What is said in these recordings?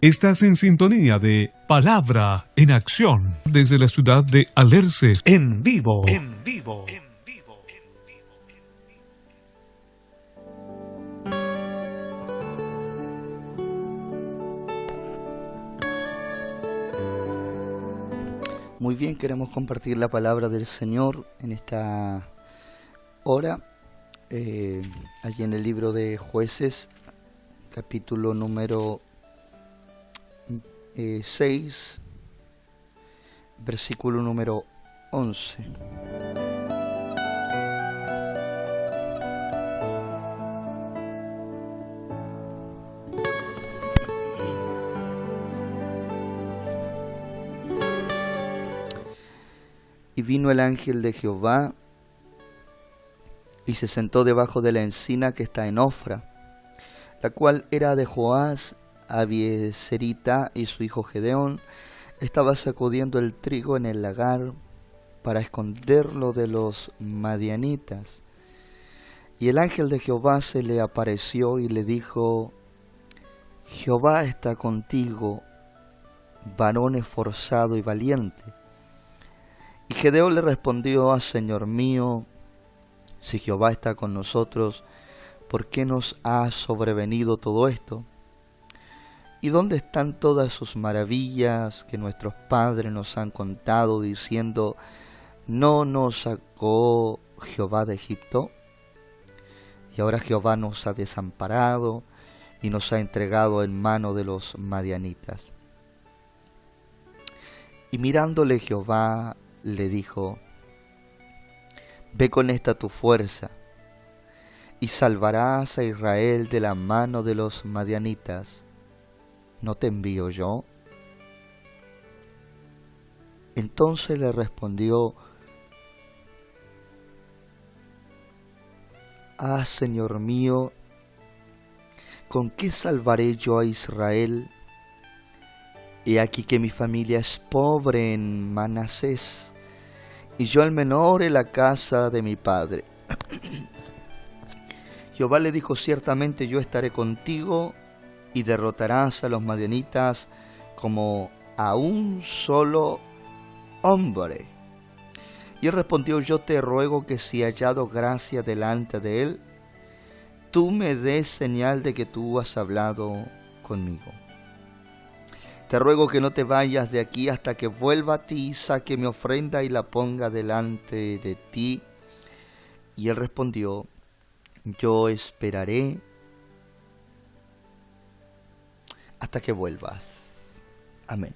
Estás en sintonía de Palabra en Acción desde la ciudad de Alerce, en vivo. Muy bien, queremos compartir la palabra del Señor en esta hora, allí en el libro de Jueces, capítulo número 6, versículo número 11. Y vino el ángel de Jehová y se sentó debajo de la encina que está en Ofra, la cual era de Joás, Abieserita, y su hijo Gedeón estaba sacudiendo el trigo en el lagar para esconderlo de los madianitas. Y el ángel de Jehová se le apareció y le dijo: Jehová está contigo, varón esforzado y valiente. Y Gedeón le respondió: Señor mío, si Jehová está con nosotros, ¿por qué nos ha sobrevenido todo esto? ¿Y dónde están todas sus maravillas que nuestros padres nos han contado, diciendo: ¿no nos sacó Jehová de Egipto? Y ahora Jehová nos ha desamparado y nos ha entregado en mano de los madianitas. Y mirándole Jehová le dijo: Ve con esta tu fuerza y salvarás a Israel de la mano de los madianitas. ¿No te envío yo? Entonces le respondió: Señor mío, ¿con qué salvaré yo a Israel? He aquí que mi familia es pobre en Manasés, y yo el menor en la casa de mi padre. Jehová le dijo: Ciertamente yo estaré contigo, y derrotarás a los madianitas como a un solo hombre. Y él respondió: Yo te ruego que si he hallado gracia delante de él, tú me des señal de que tú has hablado conmigo. Te ruego que no te vayas de aquí hasta que vuelva a ti y saque mi ofrenda y la ponga delante de ti. Y él respondió: Yo esperaré hasta que vuelvas. Amén.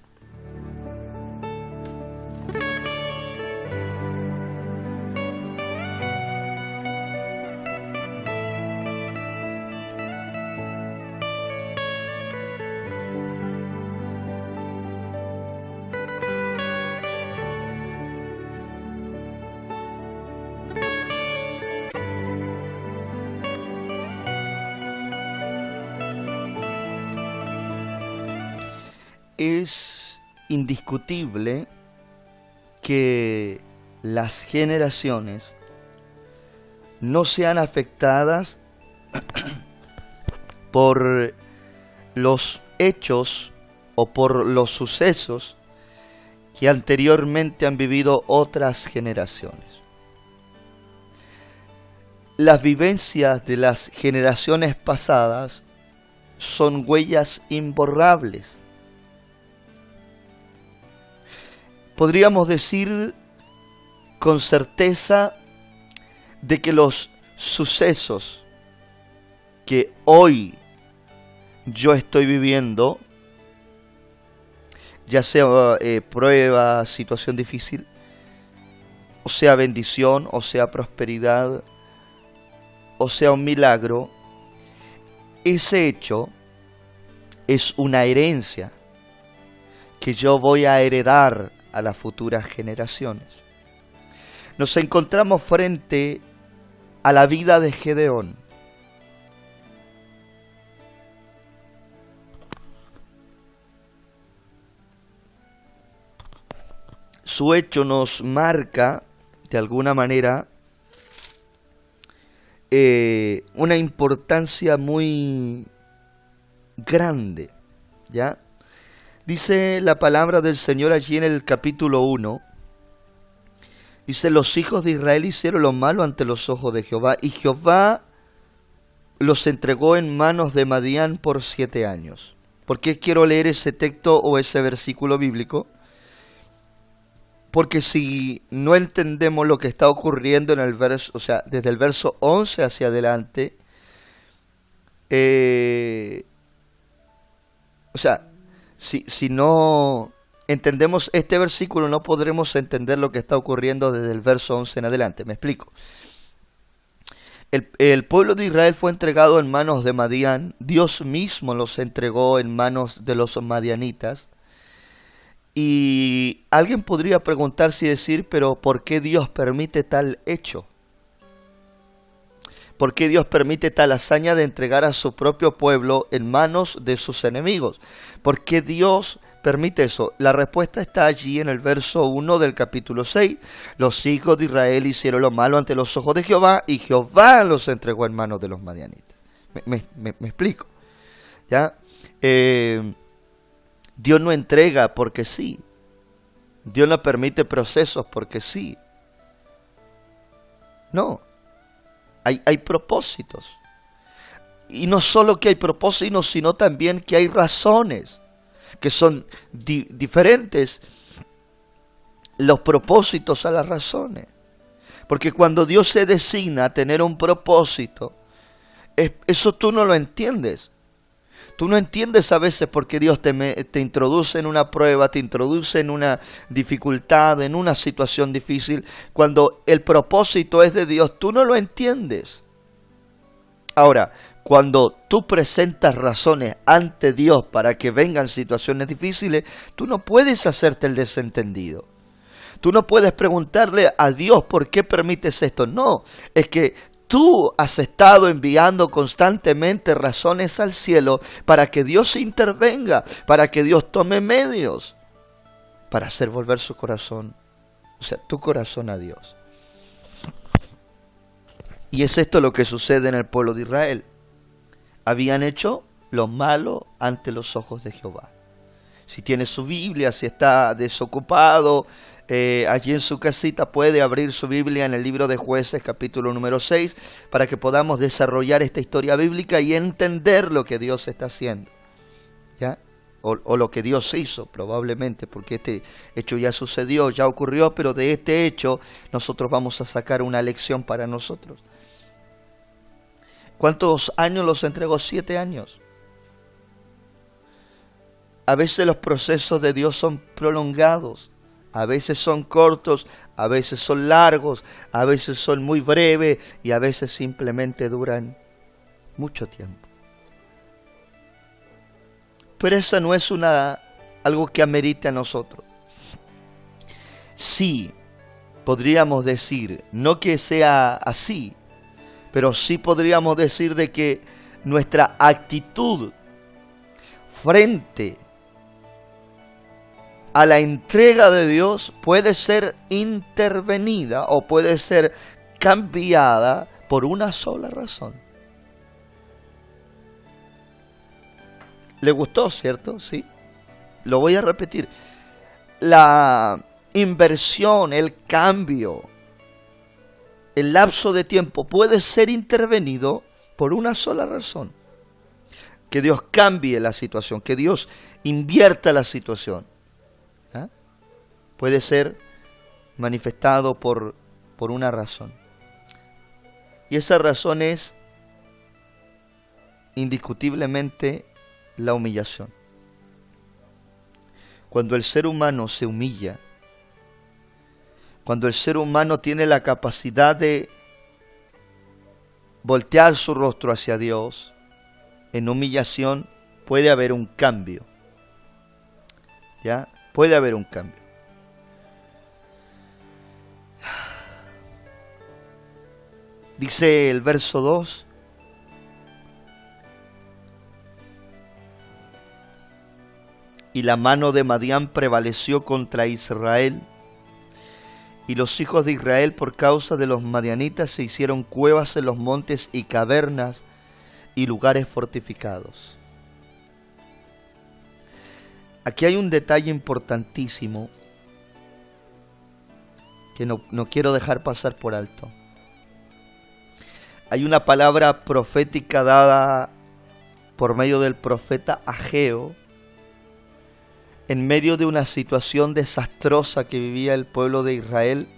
Es indiscutible que las generaciones no sean afectadas por los hechos o por los sucesos que anteriormente han vivido otras generaciones. Las vivencias de las generaciones pasadas son huellas imborrables. Podríamos decir con certeza de que los sucesos que hoy yo estoy viviendo, ya sea prueba, situación difícil, o sea bendición, o sea prosperidad, o sea un milagro, ese hecho es una herencia que yo voy a heredar a las futuras generaciones. Nos encontramos frente a la vida de Gedeón. Su hecho nos marca, de alguna manera, una importancia muy grande, ¿ya? Dice la palabra del Señor allí en el capítulo 1. Dice, los hijos de Israel hicieron lo malo ante los ojos de Jehová, y Jehová los entregó en manos de Madián por 7 años. ¿Por qué quiero leer ese texto o ese versículo bíblico? Porque si no entendemos lo que está ocurriendo en el verso, o sea, desde el verso 11 hacia adelante, si no entendemos este versículo, no podremos entender lo que está ocurriendo desde el verso 11 en adelante. Me explico. El pueblo de Israel fue entregado en manos de Madián. Dios mismo los entregó en manos de los madianitas. Y alguien podría preguntarse y decir, pero ¿por qué Dios permite tal hecho? ¿Por qué Dios permite tal hazaña de entregar a su propio pueblo en manos de sus enemigos? ¿Por qué Dios permite eso? La respuesta está allí en el verso 1 del capítulo 6. Los hijos de Israel hicieron lo malo ante los ojos de Jehová, y Jehová los entregó en manos de los madianitas. Me explico. ¿Ya? Dios no entrega porque sí. Dios no permite procesos porque sí. No. Hay propósitos. Y no solo que hay propósitos, sino también que hay razones, que son diferentes los propósitos a las razones. Porque cuando Dios se designa a tener un propósito, eso tú no lo entiendes. Tú no entiendes a veces por qué Dios te introduce en una prueba, te introduce en una dificultad, en una situación difícil. Cuando el propósito es de Dios, tú no lo entiendes. Ahora, cuando tú presentas razones ante Dios para que vengan situaciones difíciles, tú no puedes hacerte el desentendido. Tú no puedes preguntarle a Dios por qué permites esto. No, es que tú has estado enviando constantemente razones al cielo para que Dios intervenga, para que Dios tome medios para hacer volver su corazón, o sea, tu corazón a Dios. Y es esto lo que sucede en el pueblo de Israel. Habían hecho lo malo ante los ojos de Jehová. Si tiene su Biblia, si está desocupado, allí en su casita puede abrir su Biblia en el libro de Jueces, capítulo número 6, para que podamos desarrollar esta historia bíblica y entender lo que Dios está haciendo, ¿ya? O lo que Dios hizo, probablemente, porque este hecho ya sucedió, ya ocurrió, pero de este hecho nosotros vamos a sacar una lección para nosotros. ¿Cuántos años los entregó? 7 años. A veces los procesos de Dios son prolongados. A veces son cortos, a veces son largos, a veces son muy breves y a veces simplemente duran mucho tiempo. Pero esa no es algo que amerite a nosotros. Sí, podríamos decir, no que sea así, pero sí podríamos decir de que nuestra actitud frente a la entrega de Dios puede ser intervenida o puede ser cambiada por una sola razón. ¿Le gustó, cierto? Sí. Lo voy a repetir. La inversión, el cambio, el lapso de tiempo puede ser intervenido por una sola razón. Que Dios cambie la situación, que Dios invierta la situación. Puede ser manifestado por una razón. Y esa razón es indiscutiblemente la humillación. Cuando el ser humano se humilla, cuando el ser humano tiene la capacidad de voltear su rostro hacia Dios, en humillación puede haber un cambio. ¿Ya? Puede haber un cambio. Dice el verso 2. Y la mano de Madián prevaleció contra Israel. Y los hijos de Israel por causa de los madianitas se hicieron cuevas en los montes y cavernas y lugares fortificados. aquí hay un detalle importantísimo que no quiero dejar pasar por alto. Hay una palabra profética dada por medio del profeta Ageo en medio de una situación desastrosa que vivía el pueblo de Israel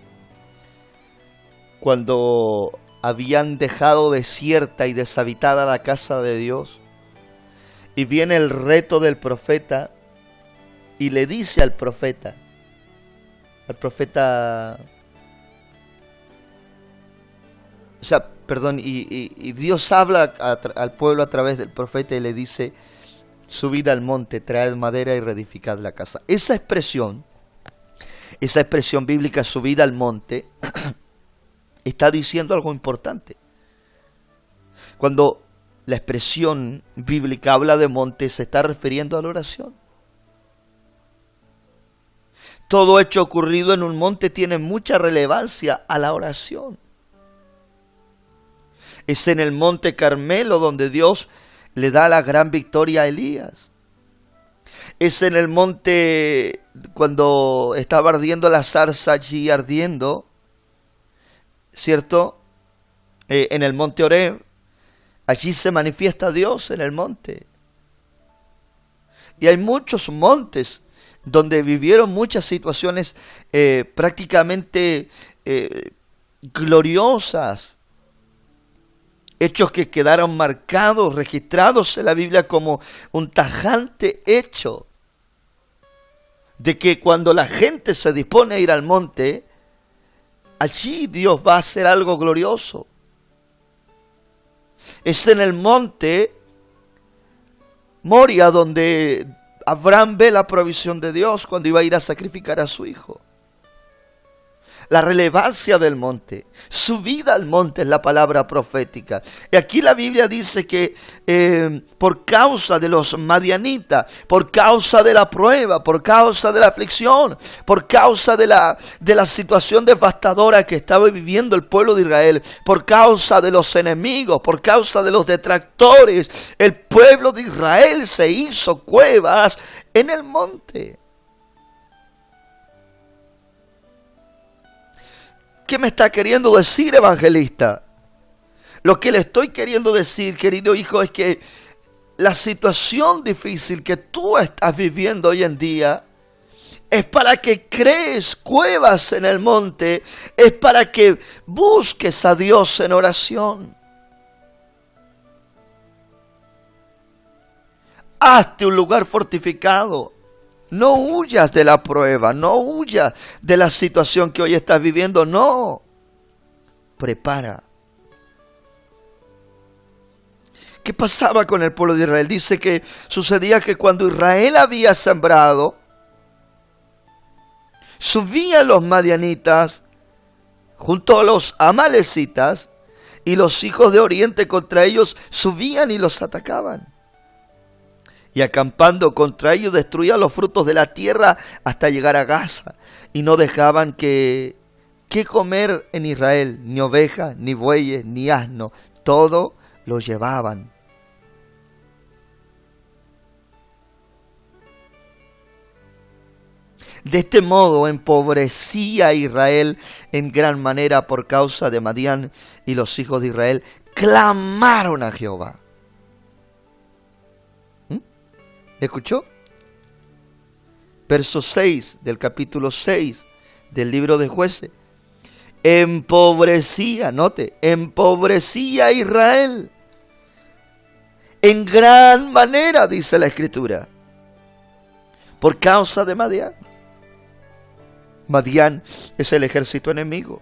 cuando habían dejado desierta y deshabitada la casa de Dios. Y viene el reto del profeta y le dice al profeta, y Dios habla al pueblo a través del profeta y le dice: subid al monte, traed madera y reedificad la casa. Esa expresión bíblica, subid al monte, está diciendo algo importante. Cuando la expresión bíblica habla de monte, se está refiriendo a la oración. Todo hecho ocurrido en un monte tiene mucha relevancia a la oración. Es en el monte Carmelo donde Dios le da la gran victoria a Elías. Es en el monte cuando estaba ardiendo la zarza allí ardiendo, ¿cierto? En el monte Oreb, allí se manifiesta Dios en el monte. Y hay muchos montes donde vivieron muchas situaciones prácticamente gloriosas. Hechos que quedaron marcados, registrados en la Biblia como un tajante hecho de que cuando la gente se dispone a ir al monte, allí Dios va a hacer algo glorioso. Es en el monte Moria donde Abraham ve la provisión de Dios cuando iba a ir a sacrificar a su hijo. La relevancia del monte, subida al monte es la palabra profética. Y aquí la Biblia dice que por causa de los madianitas, por causa de la prueba, por causa de la aflicción, por causa de la situación devastadora que estaba viviendo el pueblo de Israel, por causa de los enemigos, por causa de los detractores, el pueblo de Israel se hizo cuevas en el monte. ¿Qué me está queriendo decir, evangelista? Lo que le estoy queriendo decir, querido hijo, es que la situación difícil que tú estás viviendo hoy en día es para que crees cuevas en el monte, es para que busques a Dios en oración. Hazte un lugar fortificado. No huyas de la prueba, no huyas de la situación que hoy estás viviendo, no. Prepara. ¿Qué pasaba con el pueblo de Israel? Dice que sucedía que cuando Israel había sembrado, subían los madianitas junto a los amalecitas y los hijos de Oriente contra ellos subían y los atacaban. Y acampando contra ellos destruían los frutos de la tierra hasta llegar a Gaza. Y no dejaban que comer en Israel, ni ovejas, ni bueyes, ni asno. Todo lo llevaban. De este modo empobrecía a Israel en gran manera por causa de Madián, y los hijos de Israel clamaron a Jehová. ¿Escuchó? Verso 6 del capítulo 6 del libro de Jueces. Empobrecía, note, empobrecía a Israel en gran manera, dice la Escritura, por causa de Madián. Madián es el ejército enemigo.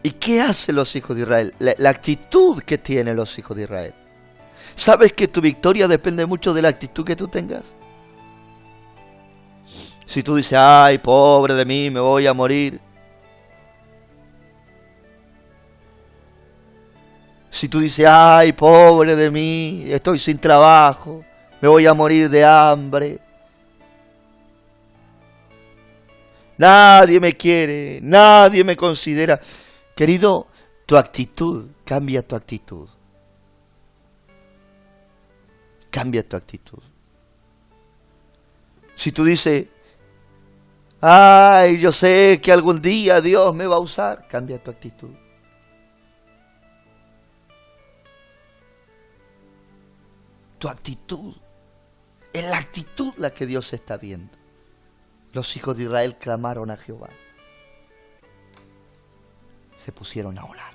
¿Y qué hacen los hijos de Israel? La actitud que tienen los hijos de Israel. ¿Sabes que tu victoria depende mucho de la actitud que tú tengas? Si tú dices, ay, pobre de mí, me voy a morir. Si tú dices, ay, pobre de mí, estoy sin trabajo, me voy a morir de hambre. Nadie me quiere, nadie me considera. Querido, tu actitud, cambia tu actitud. Cambia tu actitud. Si tú dices, ay, yo sé que algún día Dios me va a usar, cambia tu actitud. Tu actitud. Es la actitud la que Dios está viendo. Los hijos de Israel clamaron a Jehová. Se pusieron a orar.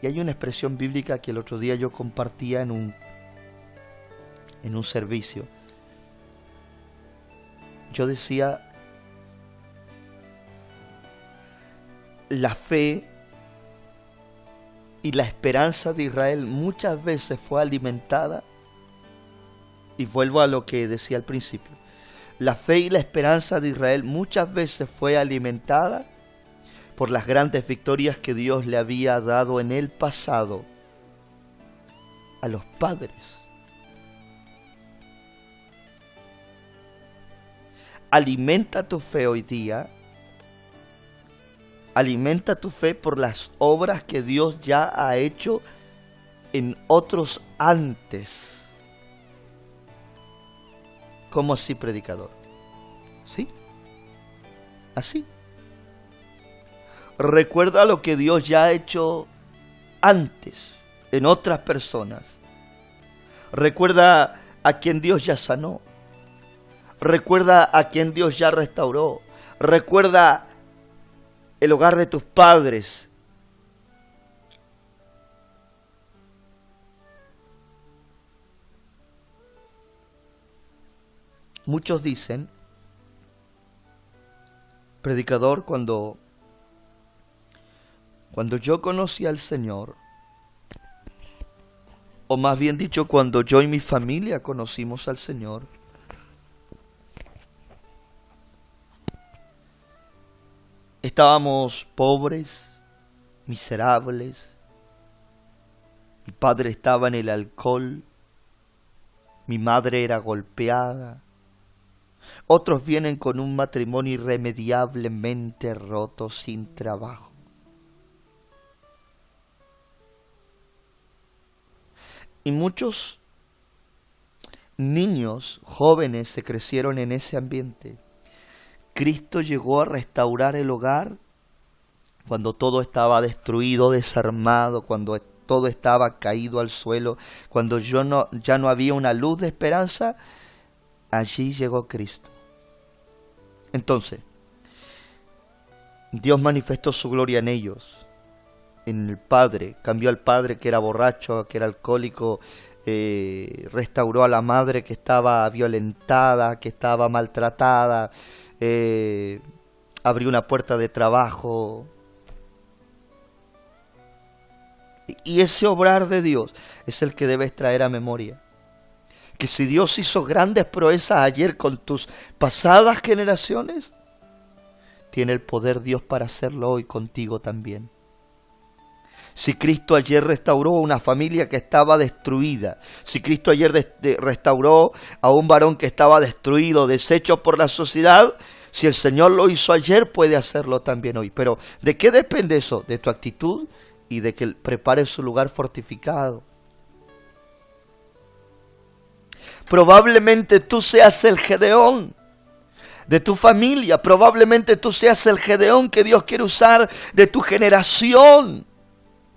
Y hay una expresión bíblica que el otro día yo compartía en un servicio. Yo decía, la fe y la esperanza de Israel muchas veces fue alimentada, y vuelvo a lo que decía al principio, la fe y la esperanza de Israel muchas veces fue alimentada por las grandes victorias que Dios le había dado en el pasado a los padres. Alimenta tu fe hoy día. Alimenta tu fe por las obras que Dios ya ha hecho en otros antes. ¿Cómo así, predicador? ¿Sí? Así. Recuerda lo que Dios ya ha hecho antes en otras personas. Recuerda a quien Dios ya sanó. Recuerda a quien Dios ya restauró. Recuerda el hogar de tus padres. Muchos dicen, predicador, cuando yo conocí al Señor, o más bien dicho, cuando yo y mi familia conocimos al Señor, estábamos pobres, miserables. Mi padre estaba en el alcohol. Mi madre era golpeada. Otros vienen con un matrimonio irremediablemente roto, sin trabajo. Y muchos niños, jóvenes, se crecieron en ese ambiente. Cristo llegó a restaurar el hogar cuando todo estaba destruido, desarmado, cuando todo estaba caído al suelo, cuando ya no había una luz de esperanza. Allí llegó Cristo. Entonces, Dios manifestó su gloria en ellos, en el padre. Cambió al padre que era borracho, que era alcohólico, restauró a la madre que estaba violentada, que estaba maltratada, abrió una puerta de trabajo. Y ese obrar de Dios es el que debes traer a memoria. Que si Dios hizo grandes proezas ayer con tus pasadas generaciones, tiene el poder Dios para hacerlo hoy contigo también. Si Cristo ayer restauró una familia que estaba destruida, si Cristo ayer restauró a un varón que estaba destruido, deshecho por la sociedad, si el Señor lo hizo ayer, puede hacerlo también hoy. Pero ¿de qué depende eso? De tu actitud y de que prepares su lugar fortificado. Probablemente tú seas el Gedeón de tu familia. Probablemente tú seas el Gedeón que Dios quiere usar de tu generación.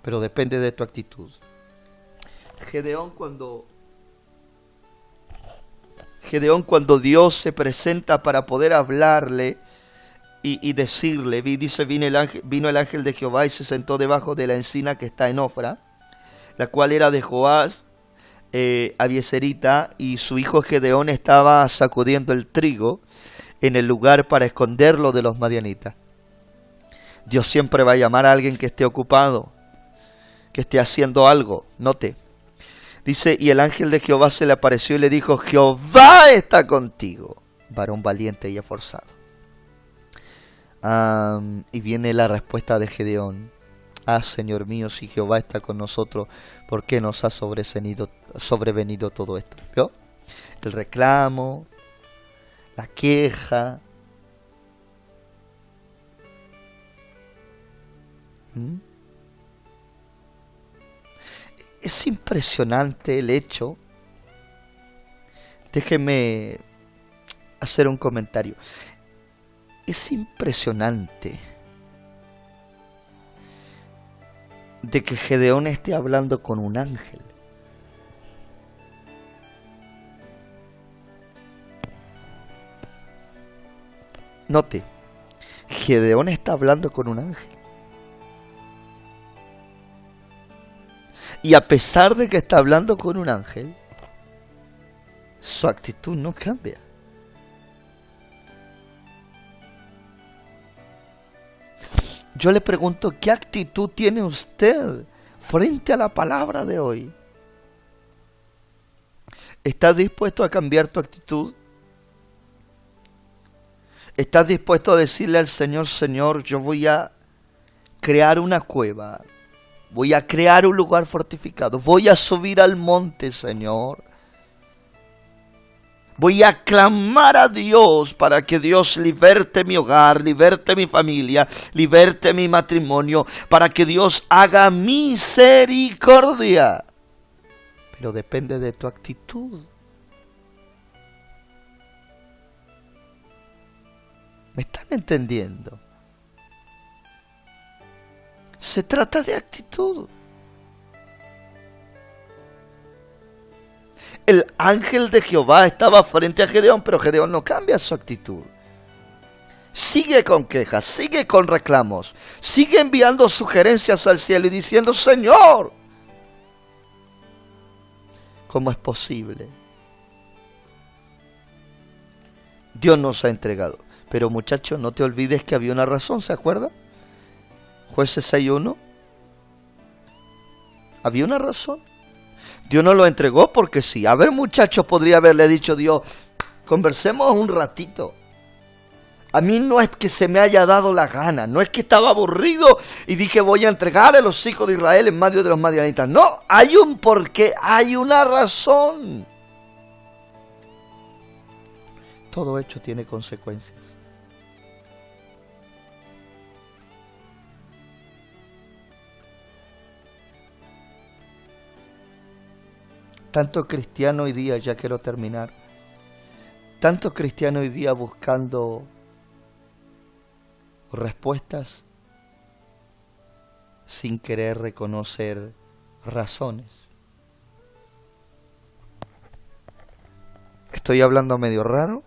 Pero depende de tu actitud. Gedeón cuando Dios se presenta para poder hablarle y decirle, dice, vino el ángel de Jehová y se sentó debajo de la encina que está en Ofra, la cual era de Joás, Abieserita, y su hijo Gedeón estaba sacudiendo el trigo en el lugar para esconderlo de los madianitas. Dios siempre va a llamar a alguien que esté ocupado, que esté haciendo algo. Note, dice, y el ángel de Jehová se le apareció y le dijo, Jehová está contigo, varón valiente y esforzado. Y viene la respuesta de Gedeón. Señor mío, si Jehová está con nosotros, ¿por qué nos ha sobrevenido todo esto? ¿Vio? El reclamo, la queja. Es impresionante el hecho. Déjeme hacer un comentario. Es impresionante de que Gedeón esté hablando con un ángel. Note, Gedeón está hablando con un ángel. Y a pesar de que está hablando con un ángel, su actitud no cambia. Yo le pregunto, ¿qué actitud tiene usted frente a la palabra de hoy? ¿Estás dispuesto a cambiar tu actitud? ¿Estás dispuesto a decirle al Señor, Señor, yo voy a crear una cueva, voy a crear un lugar fortificado, voy a subir al monte, Señor? Voy a clamar a Dios para que Dios liberte mi hogar, liberte mi familia, liberte mi matrimonio, para que Dios haga misericordia. Pero depende de tu actitud. ¿Me están entendiendo? Se trata de actitud. El ángel de Jehová estaba frente a Gedeón, pero Gedeón no cambia su actitud. Sigue con quejas, sigue con reclamos, sigue enviando sugerencias al cielo y diciendo, Señor, ¿cómo es posible? Dios nos ha entregado. Pero muchachos, no te olvides que había una razón, ¿se acuerda? Jueces 6:1. Había una razón. Dios no lo entregó porque sí. A ver, muchachos, podría haberle dicho Dios, conversemos un ratito. A mí no es que se me haya dado la gana, no es que estaba aburrido y dije voy a entregar a los hijos de Israel en medio de los madianitas. No, hay un porqué, hay una razón. Todo hecho tiene consecuencias. Tanto cristiano hoy día, ya quiero terminar, tanto cristiano hoy día buscando respuestas sin querer reconocer razones. ¿Estoy hablando medio raro?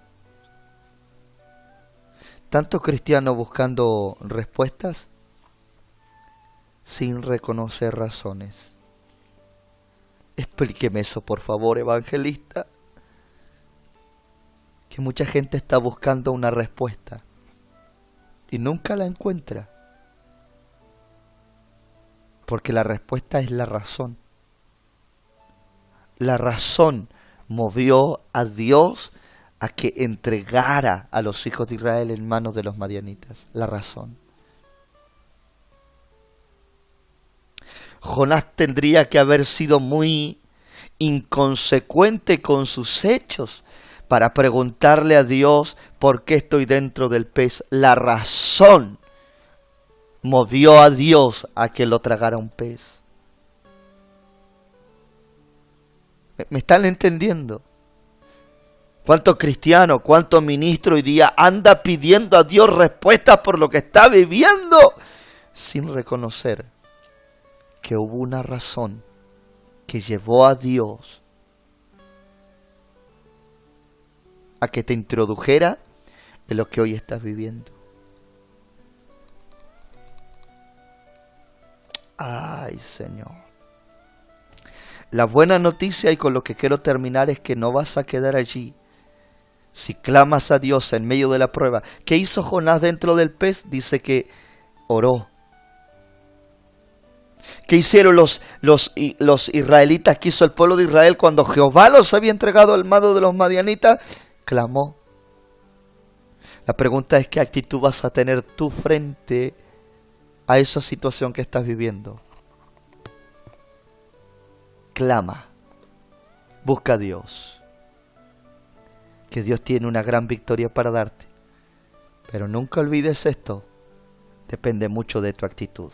Tanto cristiano buscando respuestas sin reconocer razones. Explíqueme eso, por favor, evangelista. Que mucha gente está buscando una respuesta y nunca la encuentra. Porque la respuesta es la razón. La razón movió a Dios a que entregara a los hijos de Israel en manos de los madianitas. La razón. Jonás tendría que haber sido muy inconsecuente con sus hechos para preguntarle a Dios por qué estoy dentro del pez. La razón movió a Dios a que lo tragara un pez. ¿Me están entendiendo? ¿Cuánto cristiano, cuánto ministro hoy día anda pidiendo a Dios respuestas por lo que está viviendo sin reconocer que hubo una razón que llevó a Dios a que te introdujera en lo que hoy estás viviendo? Ay, Señor. La buena noticia, y con lo que quiero terminar, es que no vas a quedar allí. Si clamas a Dios en medio de la prueba. ¿Qué hizo Jonás dentro del pez? Dice que oró. ¿Qué hicieron los israelitas? ¿Qué hizo el pueblo de Israel cuando Jehová los había entregado al mando de los madianitas? Clamó. La pregunta es, ¿qué actitud vas a tener tú frente a esa situación que estás viviendo? Clama. Busca a Dios. Que Dios tiene una gran victoria para darte. Pero nunca olvides esto. Depende mucho de tu actitud.